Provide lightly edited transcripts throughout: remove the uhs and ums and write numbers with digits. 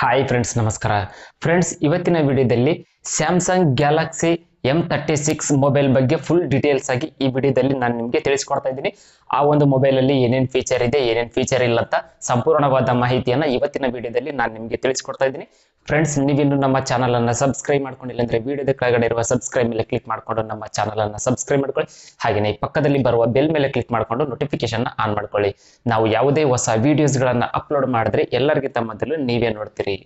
Hi friends, ನಮಸ್ಕಾರ friends. ಇವತ್ತಿನ ವಿಡಿಯೋದಲ್ಲಿ ಸ್ಯಾಮ್ಸಂಗ್ ಗ್ಯಾಲಕ್ಸಿ M36 ಮೊಬೈಲ್ ಬಗ್ಗೆ ಫುಲ್ ಡೀಟೇಲ್ಸ್ ಆಗಿ ಈ ವಿಡಿಯೋದಲ್ಲಿ ನಾನು ನಿಮಗೆ ತಿಳಿಸ್ಕೊಡ್ತಾ ಇದ್ದೀನಿ. ಆ ಒಂದು ಮೊಬೈಲ್ ಅಲ್ಲಿ ಏನೇನ್ ಫೀಚರ್ ಇದೆ, ಏನೇನ್ ಫೀಚರ್ ಇಲ್ಲ ಅಂತ ಸಂಪೂರ್ಣವಾದ ಮಾಹಿತಿಯನ್ನ ಇವತ್ತಿನ ವಿಡಿಯೋದಲ್ಲಿ ನಾನು ನಿಮಗೆ ತಿಳಿಸ್ಕೊಡ್ತಾ ಇದ್ದೀನಿ. ಫ್ರೆಂಡ್ಸ್, ನೀವಿನ್ನು ನಮ್ಮ ಚಾನಲ್ ಅನ್ನ ಸಬ್ಸ್ಕ್ರೈಬ್ ಮಾಡ್ಕೊಂಡಿಲ್ಲ ಅಂದ್ರೆ ವಿಡಿಯೋದ ಕೆಳಗಡೆ ಇರುವ ಸಬ್ಸ್ಕ್ರೈಬ್ ಮೇಲೆ ಕ್ಲಿಕ್ ಮಾಡ್ಕೊಂಡು ನಮ್ಮ ಚಾನಲ್ ಅನ್ನ ಸಬ್ಸ್ಕ್ರೈಬ್ ಮಾಡ್ಕೊಳ್ಳಿ. ಹಾಗೆಯೇ ಪಕ್ಕದಲ್ಲಿ ಬರುವ ಬೆಲ್ ಮೇಲೆ ಕ್ಲಿಕ್ ಮಾಡ್ಕೊಂಡು ನೋಟಿಫಿಕೇಶನ್ ಆನ್ ಮಾಡ್ಕೊಳ್ಳಿ. ನಾವು ಯಾವುದೇ ಹೊಸ ವಿಡಿಯೋಸ್ ಗಳನ್ನ ಅಪ್ಲೋಡ್ ಮಾಡಿದ್ರೆ ಎಲ್ಲರಿಗಿಂತ ಮೊದಲು ನೀವೇ ನೋಡ್ತೀರಿ.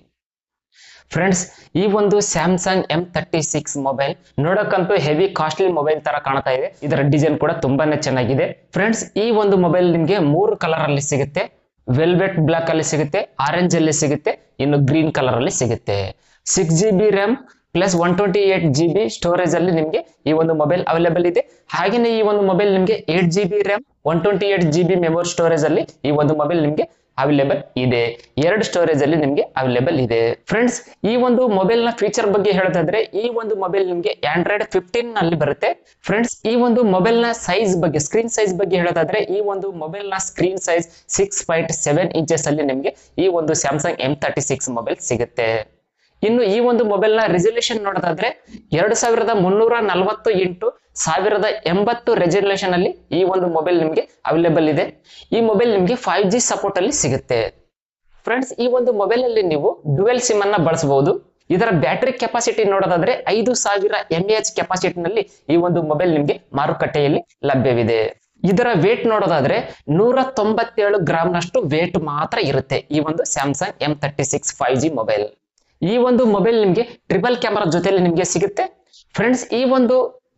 ಫ್ರೆಂಡ್ಸ್, ಈ ಒಂದು ಸ್ಯಾಮ್ಸಂಗ್ M36 ಮೊಬೈಲ್ ನೋಡಕ್ಕಂತೂ ಹೆವಿ ಕಾಸ್ಟ್ಲಿ ಮೊಬೈಲ್ ತರ ಕಾಣ್ತಾ ಇದೆ. ಇದರ ಡಿಸೈನ್ ಕೂಡ ತುಂಬಾನೇ ಚೆನ್ನಾಗಿದೆ. ಫ್ರೆಂಡ್ಸ್, ಈ ಒಂದು ಮೊಬೈಲ್ ನಿಮ್ಗೆ 3 ಕಲರ್ ಅಲ್ಲಿ ಸಿಗುತ್ತೆ. ವೆಲ್ವೆಟ್ ಬ್ಲಾಕ್ ಅಲ್ಲಿ ಸಿಗುತ್ತೆ, ಆರೆಂಜ್ ಅಲ್ಲಿ ಸಿಗುತ್ತೆ, ಇನ್ನು ಗ್ರೀನ್ ಕಲರ್ ಅಲ್ಲಿ ಸಿಗುತ್ತೆ. 6GB RAM plus 128GB storage ಅಲ್ಲಿ ನಿಮ್ಗೆ ಈ ಒಂದು ಮೊಬೈಲ್ ಅವೈಲೇಬಲ್ ಇದೆ. ಹಾಗೇನೆ ಈ ಒಂದು ಮೊಬೈಲ್ ನಿಮ್ಗೆ 8GB RAM 128GB memory storage ಅಲ್ಲಿ ಈ ಒಂದು ಮೊಬೈಲ್ ನಿಮ್ಗೆ ಅವೈಲೇಬಲ್ ಇದೆ. 2 ಸ್ಟೋರೇಜ್ ಅಲ್ಲಿ ನಿಮ್ಗೆ ಅವೈಲೇಬಲ್ ಇದೆ. ಫ್ರೆಂಡ್ಸ್, ಈ ಒಂದು ಮೊಬೈಲ್ ನ ಫೀಚರ್ ಬಗ್ಗೆ ಹೇಳೋದಾದ್ರೆ ಈ ಒಂದು ಮೊಬೈಲ್ ನಿಮ್ಗೆ Android 15 ನಲ್ಲಿ ಬರುತ್ತೆ. ಫ್ರೆಂಡ್ಸ್, ಈ ಒಂದು ಮೊಬೈಲ್ ನ ಸೈಜ್ ಬಗ್ಗೆ, ಸ್ಕ್ರೀನ್ ಸೈಜ್ ಬಗ್ಗೆ ಹೇಳೋದಾದ್ರೆ ಈ ಒಂದು ಮೊಬೈಲ್ ನ ಸ್ಕ್ರೀನ್ ಸೈಜ್ 6.7 ಇಂಚಸ್ ಅಲ್ಲಿ ನಿಮ್ಗೆ ಈ ಒಂದು ಸ್ಯಾಮ್ಸಂಗ್ M36 ಮೊಬೈಲ್ ಸಿಗುತ್ತೆ. ಇನ್ನು ಈ ಒಂದು ಮೊಬೈಲ್ ನ ರೆಸಲ್ಯೂಷನ್ ನೋಡೋದಾದ್ರೆ 2340 ಇಂಟು 1080 ರೆಸಲ್ಯೂಷನ್ ಅಲ್ಲಿ ಈ ಒಂದು ಮೊಬೈಲ್ ನಿಮ್ಗೆ ಅವೈಲೇಬಲ್ ಇದೆ. ಈ ಮೊಬೈಲ್ ನಿಮ್ಗೆ 5G ಸಪೋರ್ಟ್ ಅಲ್ಲಿ ಸಿಗುತ್ತೆ. ಫ್ರೆಂಡ್ಸ್, ಈ ಒಂದು ಮೊಬೈಲ್ ಅಲ್ಲಿ ನೀವು ಡ್ಯುಯಲ್ ಸಿಮ್ ಅನ್ನ ಬಳಸಬಹುದು. ಇದರ ಬ್ಯಾಟರಿ ಕೆಪಾಸಿಟಿ ನೋಡೋದಾದ್ರೆ 5000 mAh ಕೆಪಾಸಿಟಿ ನಲ್ಲಿ ಈ ಒಂದು ಮೊಬೈಲ್ ನಿಮ್ಗೆ ಮಾರುಕಟ್ಟೆಯಲ್ಲಿ ಲಭ್ಯವಿದೆ. ಇದರ ವೇಟ್ ನೋಡೋದಾದ್ರೆ 197 ಗ್ರಾಮ್ ನಷ್ಟು ವೇಟ್ ಮಾತ್ರ ಇರುತ್ತೆ ಈ ಒಂದು ಸ್ಯಾಮ್ಸಂಗ್ M36 5G ಮೊಬೈಲ್. ಈ ಒಂದು ಮೊಬೈಲ್ ನಿಮ್ಗೆ ಟ್ರಿಪಲ್ ಕ್ಯಾಮೆರಾ ಜೊತೆಯಲ್ಲಿ ನಿಮ್ಗೆ ಸಿಗುತ್ತೆ. ಫ್ರೆಂಡ್ಸ್, ಈ ಒಂದು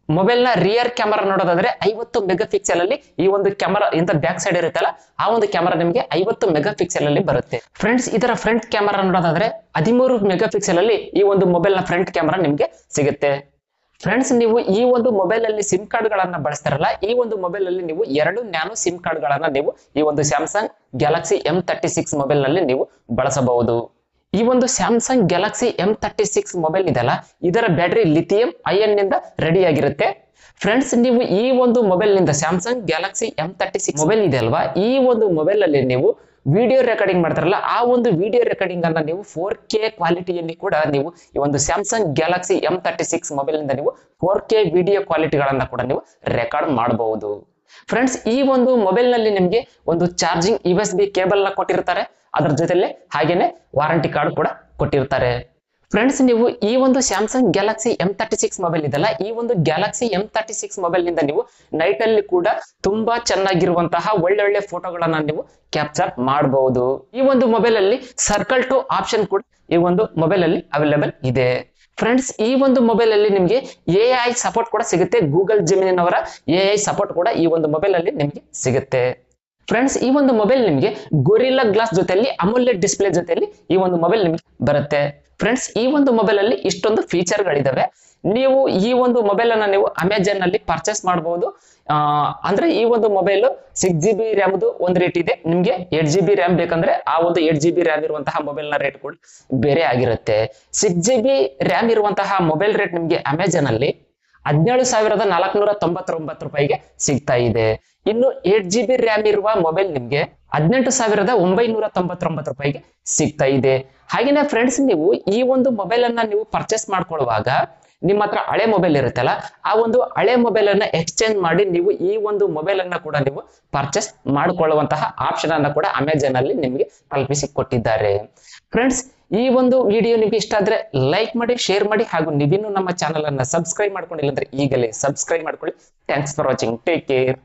ಮೊಬೈಲ್ ನ ರಿಯರ್ ಕ್ಯಾಮೆರಾ ನೋಡೋದಾದ್ರೆ 50 ಮೆಗಾ ಪಿಕ್ಸೆಲ್ ಅಲ್ಲಿ ಈ ಒಂದು ಕ್ಯಾಮೆರಾ ಇಂದ ಬ್ಯಾಕ್ ಸೈಡ್ ಇರುತ್ತಲ್ಲ ಆ ಒಂದು ಕ್ಯಾಮೆರಾ ನಿಮ್ಗೆ 50 ಮೆಗಾ ಪಿಕ್ಸೆಲ್ ಅಲ್ಲಿ ಬರುತ್ತೆ. ಫ್ರೆಂಡ್ಸ್, ಇದರ ಫ್ರಂಟ್ ಕ್ಯಾಮೆರಾ ನೋಡೋದಾದ್ರೆ 13 ಮೆಗಾ ಪಿಕ್ಸೆಲ್ ಅಲ್ಲಿ ಈ ಒಂದು ಮೊಬೈಲ್ ನ ಫ್ರಂಟ್ ಕ್ಯಾಮೆರಾ ನಿಮ್ಗೆ ಸಿಗುತ್ತೆ. ಫ್ರೆಂಡ್ಸ್, ನೀವು ಈ ಒಂದು ಮೊಬೈಲ್ ಅಲ್ಲಿ ಸಿಮ್ ಕಾರ್ಡ್ ಗಳನ್ನ ಬಳಸ್ತಾರಲ್ಲ, ಈ ಒಂದು ಮೊಬೈಲ್ ಅಲ್ಲಿ ನೀವು 2 ನ್ಯಾನೋ ಸಿಮ್ ಕಾರ್ಡ್ ಗಳನ್ನ ನೀವು ಈ ಒಂದು ಸ್ಯಾಮ್ಸಂಗ್ ಗ್ಯಾಲಕ್ಸಿ M36 ಮೊಬೈಲ್ ನಲ್ಲಿ ನೀವು ಬಳಸಬಹುದು. ಈ ಒಂದು ಸ್ಯಾಮ್ಸಂಗ್ ಗ್ಯಾಲಕ್ಸಿ M36 ಮೊಬೈಲ್ ಇದೆಲ್ಲ, ಇದರ ಬ್ಯಾಟರಿ ಲಿಥಿಯಂ ಅಯನ್ ನಿಂದ ರೆಡಿ ಆಗಿರುತ್ತೆ. ಫ್ರೆಂಡ್ಸ್, ನೀವು ಈ ಒಂದು ಮೊಬೈಲ್ ನಿಂದ ಸ್ಯಾಮ್ಸಂಗ್ ಗ್ಯಾಲಕ್ಸಿ M36 ಮೊಬೈಲ್ ಇದೆ ಅಲ್ವಾ, ಈ ಒಂದು ಮೊಬೈಲ್ ಅಲ್ಲಿ ನೀವು ವಿಡಿಯೋ ರೆಕಾರ್ಡಿಂಗ್ ಮಾಡ್ತಾರಲ್ಲ ಆ ಒಂದು ವಿಡಿಯೋ ರೆಕಾರ್ಡಿಂಗ್ ಅನ್ನ ನೀವು 4K ಕ್ವಾಲಿಟಿಯಲ್ಲಿ ಕೂಡ ನೀವು ಈ ಒಂದು ಸ್ಯಾಮ್ಸಂಗ್ ಗ್ಯಾಲಕ್ಸಿ M36 ಮೊಬೈಲ್ ನಿಂದ ನೀವು 4K ವಿಡಿಯೋ ಕ್ವಾಲಿಟಿಗಳನ್ನ ಕೂಡ ನೀವು ರೆಕಾರ್ಡ್ ಮಾಡಬಹುದು. ಫ್ರೆಂಡ್ಸ್, ಈ ಒಂದು ಮೊಬೈಲ್ ನಲ್ಲಿ ನಿಮ್ಗೆ ಒಂದು ಚಾರ್ಜಿಂಗ್ USB ಕೇಬಲ್ ನ ಕೊಟ್ಟಿರ್ತಾರೆ. ಅದರ ಜೊತೆಲೆ ಹಾಗೇನೆ ವಾರಂಟಿ ಕಾರ್ಡ್ ಕೂಡ ಕೊಟ್ಟಿರ್ತಾರೆ. ಫ್ರೆಂಡ್ಸ್, ನೀವು ಈ ಒಂದು ಸ್ಯಾಮ್ಸಂಗ್ ಗ್ಯಾಲಕ್ಸಿ M36 ಮೊಬೈಲ್ ಇದೆಲ್ಲ, ಈ ಒಂದು ಗ್ಯಾಲಕ್ಸಿ M36 ಮೊಬೈಲ್ ನಿಂದ ನೀವು ನೈಟ್ ಅಲ್ಲಿ ಕೂಡ ತುಂಬಾ ಚೆನ್ನಾಗಿರುವಂತಹ ಒಳ್ಳೊಳ್ಳೆ ಫೋಟೋಗಳನ್ನ ನೀವು ಕ್ಯಾಪ್ಚರ್ ಮಾಡಬಹುದು. ಈ ಒಂದು ಮೊಬೈಲ್ ಅಲ್ಲಿ ಸರ್ಕಲ್ ಟು ಆಪ್ಷನ್ ಕೂಡ ಈ ಒಂದು ಮೊಬೈಲ್ ಅಲ್ಲಿ ಅವೈಲೇಬಲ್ ಇದೆ. ಫ್ರೆಂಡ್ಸ್, ಈ ಒಂದು ಮೊಬೈಲ್ ಅಲ್ಲಿ ನಿಮ್ಗೆ AI ಸಪೋರ್ಟ್ ಕೂಡ ಸಿಗುತ್ತೆ. ಗೂಗಲ್ ಜೆಮಿನಿನವರ AI ಸಪೋರ್ಟ್ ಕೂಡ ಈ ಒಂದು ಮೊಬೈಲ್ ಅಲ್ಲಿ ನಿಮ್ಗೆ ಸಿಗುತ್ತೆ. ಫ್ರೆಂಡ್ಸ್, ಈ ಒಂದು ಮೊಬೈಲ್ ನಿಮ್ಗೆ ಗೊರಿಲ್ಲಾ ಗ್ಲಾಸ್ ಜೊತೆಯಲ್ಲಿ ಅಮೋಲೆಡ್ ಡಿಸ್ಪ್ಲೇ ಜೊತೆಯಲ್ಲಿ ಈ ಒಂದು ಮೊಬೈಲ್ ನಿಮ್ಗೆ ಬರುತ್ತೆ. ಫ್ರೆಂಡ್ಸ್, ಈ ಒಂದು ಮೊಬೈಲ್ ಅಲ್ಲಿ ಇಷ್ಟೊಂದು ಫೀಚರ್ ಗಳಿದಾವೆ. ನೀವು ಈ ಒಂದು ಮೊಬೈಲ್ ಅನ್ನ ನೀವು ಅಮೆಜಾನ್ ನಲ್ಲಿ ಪರ್ಚೇಸ್ ಮಾಡಬಹುದು. ಅಂದ್ರೆ ಈ ಒಂದು ಮೊಬೈಲ್ 6GB ರ್ಯಾಮ್ ಒಂದು ರೇಟ್ ಇದೆ. ನಿಮ್ಗೆ 8GB ರ್ಯಾಮ್ ಬೇಕಂದ್ರೆ ಆ ಒಂದು 8GB ರ್ಯಾಮ್ ಇರುವಂತಹ ಮೊಬೈಲ್ ನ ರೇಟ್ ಕೂಡ ಬೇರೆ ಆಗಿರುತ್ತೆ. 6GB ರ್ಯಾಮ್ ಇರುವಂತಹ ಮೊಬೈಲ್ ರೇಟ್ ನಿಮ್ಗೆ ಅಮೆಜಾನ್ ಅಲ್ಲಿ 17,499 ರೂಪಾಯಿಗೆ ಸಿಗ್ತಾ ಇದೆ. ಇನ್ನು 8GB ರ್ಯಾಮ್ ಇರುವ ಮೊಬೈಲ್ ನಿಮ್ಗೆ 18,999 ರೂಪಾಯಿಗೆ ಸಿಗ್ತಾ ಇದೆ. ಹಾಗೇನೆ ಫ್ರೆಂಡ್ಸ್, ನೀವು ಈ ಒಂದು ಮೊಬೈಲ್ ಅನ್ನ ನೀವು ಪರ್ಚೇಸ್ ಮಾಡ್ಕೊಳ್ಳುವಾಗ ನಿಮ್ಮ ಹತ್ರ ಹಳೆ ಮೊಬೈಲ್ ಇರುತ್ತಲ್ಲ ಆ ಒಂದು ಹಳೆ ಮೊಬೈಲ್ ಅನ್ನ ಎಕ್ಸ್ಚೇಂಜ್ ಮಾಡಿ ನೀವು ಈ ಒಂದು ಮೊಬೈಲ್ ಅನ್ನ ಕೂಡ ನೀವು ಪರ್ಚೇಸ್ ಮಾಡಿಕೊಳ್ಳುವಂತಹ ಆಪ್ಷನ್ ಅನ್ನ ಕೂಡ ಅಮೆಜಾನ್ ಅಲ್ಲಿ ನಿಮ್ಗೆ ಕಲ್ಪಿಸಿ ಕೊಟ್ಟಿದ್ದಾರೆ. ಫ್ರೆಂಡ್ಸ್, ಈ ಒಂದು ವಿಡಿಯೋ ನಿಮಗೆ ಇಷ್ಟ ಆದ್ರೆ ಲೈಕ್ ಮಾಡಿ, ಶೇರ್ ಮಾಡಿ, ಹಾಗೂ ನೀವಿನ್ನೂ ನಮ್ಮ ಚಾನಲ್ ಅನ್ನ ಸಬ್ಸ್ಕ್ರೈಬ್ ಮಾಡ್ಕೊಂಡಿಲ್ಲ ಅಂದ್ರೆ ಈಗಲೇ ಸಬ್ಸ್ಕ್ರೈಬ್ ಮಾಡ್ಕೊಳ್ಳಿ. Thanks for watching. Take care.